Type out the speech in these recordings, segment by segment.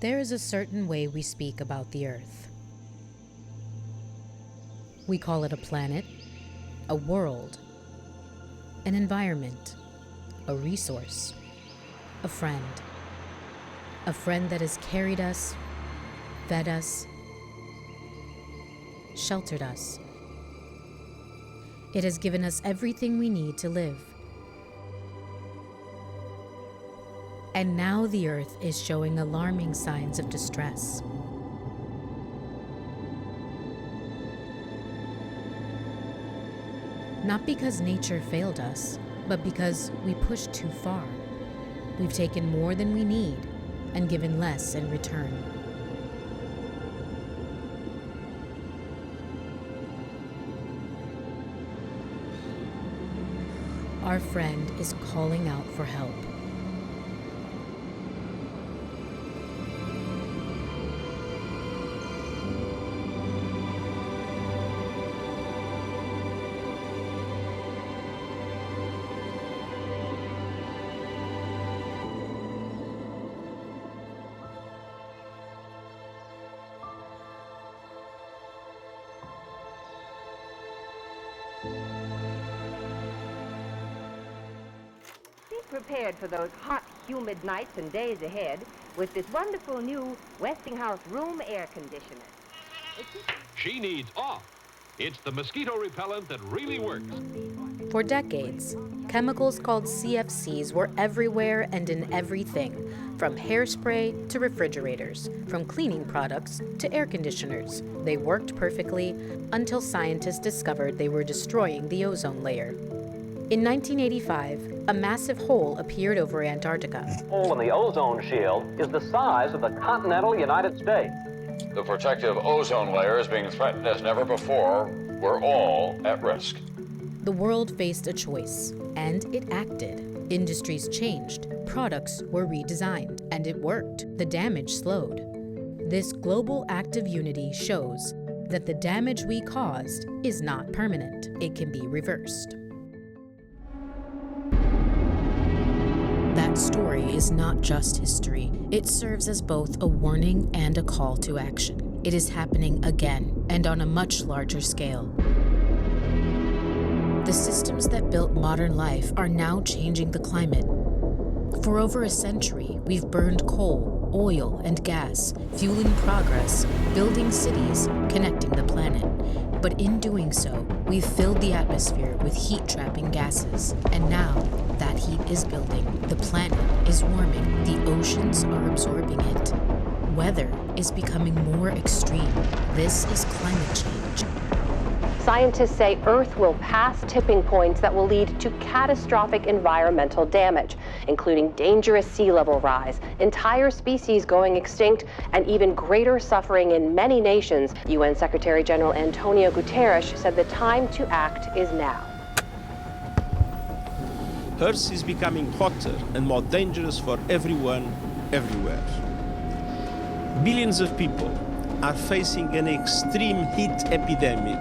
There is a certain way we speak about the Earth. We call it a planet, a world, an environment, a resource, a friend that has carried us, fed us, sheltered us. It has given us everything we need to live. And now the Earth is showing alarming signs of distress. Not because nature failed us, but because we pushed too far. We've taken more than we need and given less in return. Our friend is calling out for help. Prepared for those hot, humid nights and days ahead with this wonderful new Westinghouse room air conditioner. She needs off. It's the mosquito repellent that really works. For decades, chemicals called CFCs were everywhere and in everything, from hairspray to refrigerators, from cleaning products to air conditioners. They worked perfectly until scientists discovered they were destroying the ozone layer. In 1985, a massive hole appeared over Antarctica. The hole in the ozone shield is the size of the continental United States. The protective ozone layer is being threatened as never before. We're all at risk. The world faced a choice, and it acted. Industries changed, products were redesigned, and it worked. The damage slowed. This global act of unity shows that the damage we caused is not permanent. It can be reversed. That story is not just history. It serves as both a warning and a call to action. It is happening again, and on a much larger scale. The systems that built modern life are now changing the climate. For over a century, we've burned coal, oil, and gas, fueling progress, building cities, connecting the planet. But in doing so, we've filled the atmosphere with heat-trapping gases. And now, that heat is building. The planet is warming. The oceans are absorbing it. Weather is becoming more extreme. This is climate change. Scientists say Earth will pass tipping points that will lead to catastrophic environmental damage, including dangerous sea level rise, entire species going extinct, and even greater suffering in many nations. UN Secretary General Antonio Guterres said the time to act is now. Earth is becoming hotter and more dangerous for everyone, everywhere. Billions of people are facing an extreme heat epidemic,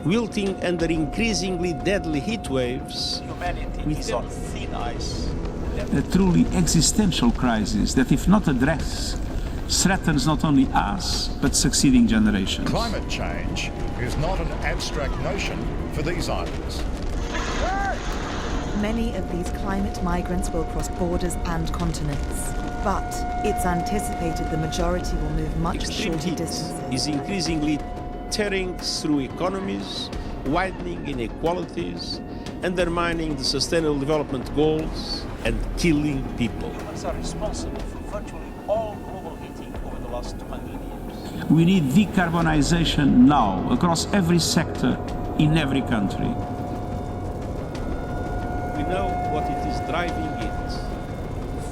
wilting under increasingly deadly heat waves. Humanity is on thin ice. A truly existential crisis that, if not addressed, threatens not only us, but succeeding generations. Climate change is not an abstract notion for these islands. Many of these climate migrants will cross borders and continents, but it's anticipated the majority will move much Extreme shorter heat distances. is increasingly tearing through economies, widening inequalities, undermining the Sustainable Development Goals, and killing people. Humans are responsible for virtually all global heating over the last 200 years. We need decarbonization now across every sector in every country. We know what it is driving it.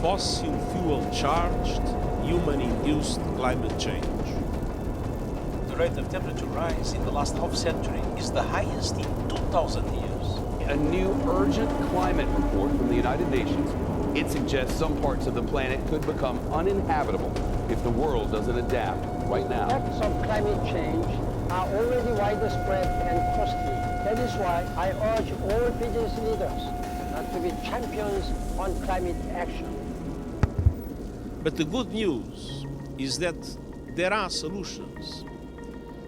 Fossil fuel charged, human-induced climate change. The rate of temperature rise in the last half century is the highest in 2,000 years. A new urgent climate report from the United Nations. It suggests some parts of the planet could become uninhabitable if the world doesn't adapt right now. Effects of climate change are already widespread and costly. That is why I urge all business leaders to be champions on climate action. But the good news is that there are solutions.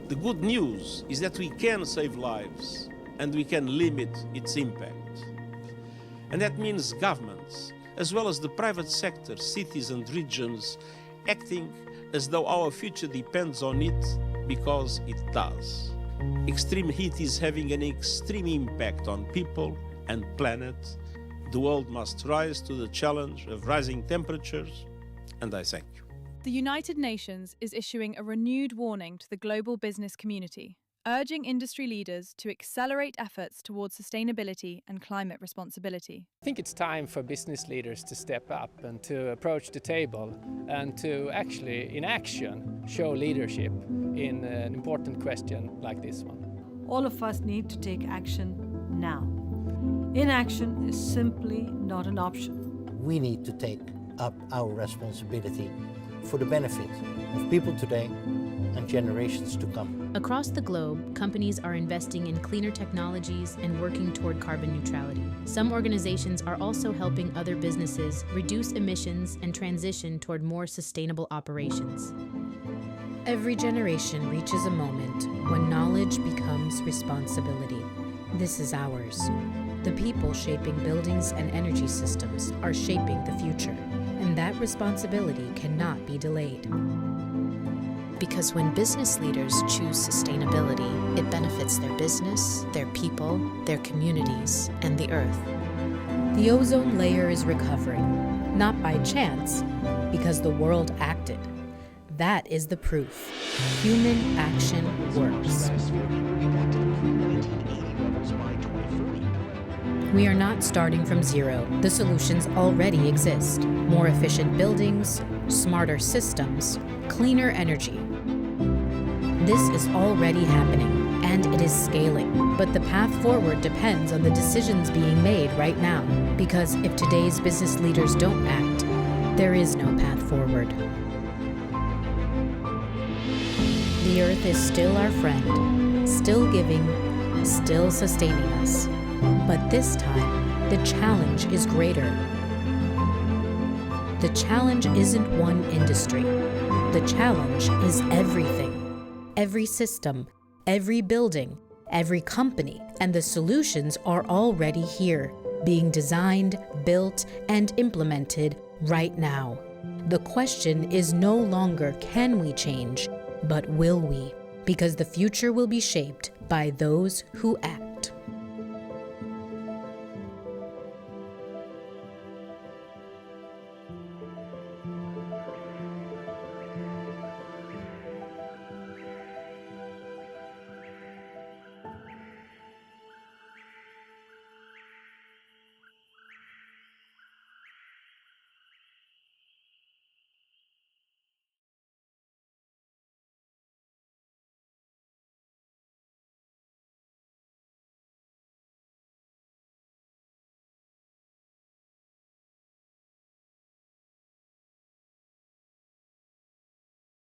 The good news is that we can save lives and we can limit its impact. And that means governments, as well as the private sector, cities and regions, acting as though our future depends on it, because it does. Extreme heat is having an extreme impact on people and planet. The world must rise to the challenge of rising temperatures, and I thank you. The United Nations is issuing a renewed warning to the global business community, urging industry leaders to accelerate efforts towards sustainability and climate responsibility. I think it's time for business leaders to step up and to approach the table and to actually, in action, show leadership in an important question like this one. All of us need to take action now. Inaction is simply not an option. We need to take up our responsibility for the benefit of people today and generations to come. Across the globe, companies are investing in cleaner technologies and working toward carbon neutrality. Some organizations are also helping other businesses reduce emissions and transition toward more sustainable operations. Every generation reaches a moment when knowledge becomes responsibility. This is ours. The people shaping buildings and energy systems are shaping the future, and that responsibility cannot be delayed. Because when business leaders choose sustainability, it benefits their business, their people, their communities, and the Earth. The ozone layer is recovering, not by chance, because the world acted. That is the proof. Human action works. We are not starting from zero. The solutions already exist. More efficient buildings, smarter systems, cleaner energy. This is already happening, and it is scaling. But the path forward depends on the decisions being made right now. Because if today's business leaders don't act, there is no path forward. The Earth is still our friend, still giving, still sustaining us. But this time, the challenge is greater. The challenge isn't one industry. The challenge is everything. Every system, every building, every company, and the solutions are already here, being designed, built, and implemented right now. The question is no longer can we change, but will we? Because the future will be shaped by those who act.